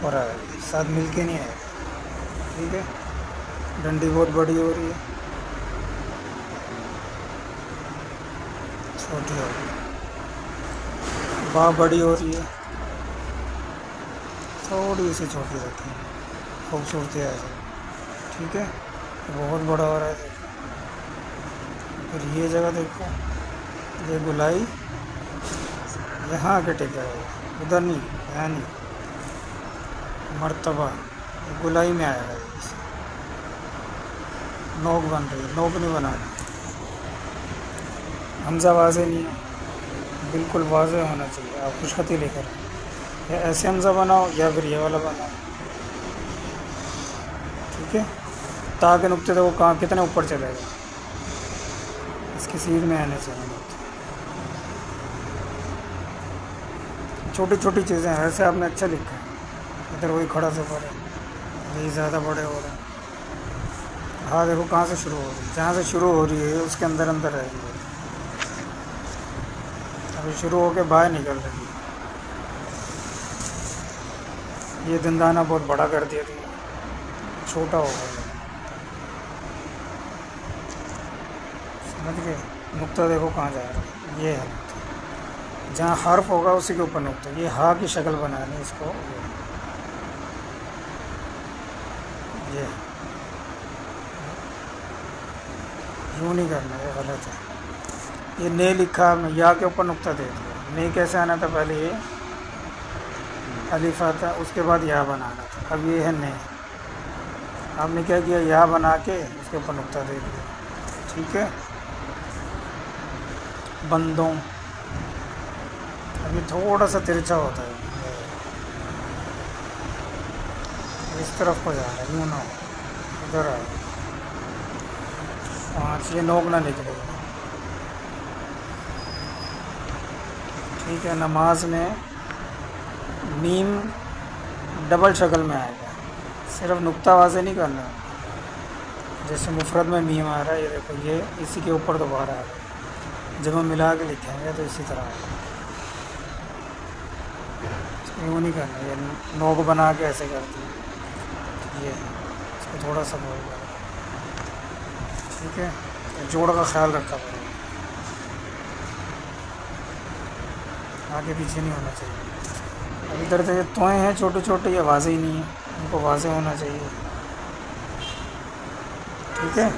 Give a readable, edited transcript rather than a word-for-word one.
اوپر آ گئی، ساتھ مل کے نہیں آئے. ٹھیک ہے. ڈنڈی بہت بڑی ہو رہی ہے، چھوٹی ہو رہی ہے. باں بڑی ہو رہی ہے، تھوڑی سی چھوٹی رکھی ہے، خوبصورتی آ جائے. ٹھیک ہے. بہت بڑا ہو رہا ہے دیکھو. پھر یہ جگہ دیکھو، یہ گلائی یہاں کے ٹکا ہے، ادھر نہیں، یہاں نہیں. مرتبہ گلائی میں آئے گا یہ سے. نوک بن رہی ہے، نوک نہیں بنانا. حمزہ واضح نہیں ہے، بالکل واضح ہونا چاہیے. آپ خوش خطی لے کر یا ایسے حمزہ بناؤ یا پھر یہ والا بناؤ. ٹھیک ہے. تاکہ نقطے تو وہ کہاں کتنے اوپر چلے گا، اس کی سیدھ میں آنے چاہیے نقطے. چھوٹی چھوٹی چیزیں ہیں، ویسے آپ نے اچھا لکھا ہے. ادھر وہی کھڑا سفر ہے، یہی زیادہ بڑے ہو رہے ہیں. ہاں دیکھو کہاں سے شروع ہو رہی ہے، جہاں سے شروع ہو رہی ہے اس کے اندر اندر رہ گی. ابھی شروع ہو کے باہر نکل رہی ہے. یہ دندانہ بہت بڑا کر دیا تم نے، چھوٹا ہو گیا. سمجھ گئے. نقطہ دیکھو کہاں جا رہا ہے، یہ ہے نقطہ. جہاں حرف ہوگا اسی کے اوپر نقطہ. یہ ہا کی شکل بنانی اس کو. یہ یوں نہیں کرنا، یہ غلط ہے. یہ نے لکھا، میں یا کے اوپر نقطہ دے دیا. نے کیسے آنا تھا، پہلے یہ الف آتا، اس کے بعد یا بنانا تھا. اب یہ ہے نے. آپ نے کیا کیا، یا بنا کے اس کے اوپر نقطہ دے دیا. ٹھیک ہے. بندوں، ابھی تھوڑا سا ترچھا ہوتا ہے، اس طرف کو جا رہا ہے، یوں نہ ہو، ادھر آ. 5 یہ نوک نہ نکلے گا. ٹھیک ہے. نماز میں میم ڈبل شکل میں آئے گا، صرف نقطہ واضح نہیں کرنا. جیسے مفرد میں میم آ رہا ہے، یہ دیکھو، یہ اسی کے اوپر دوبارہ آ رہا ہے. جب ہم ملا کے لکھیں گے تو اسی طرح آئے گا. یوں نہیں کرنا، یہ نوک بنا کے ایسے کرتی ہے. یہ اس کو تھوڑا سا بول گا. ٹھیک ہے. جوڑ کا خیال رکھا پڑے گا، آگے پیچھے نہیں ہونا چاہیے. اب ادھر سے توئیں ہیں چھوٹے چھوٹے، یہ واضح ہی نہیں ہے، ان کو واضح ہونا چاہیے. ٹھیک ہے.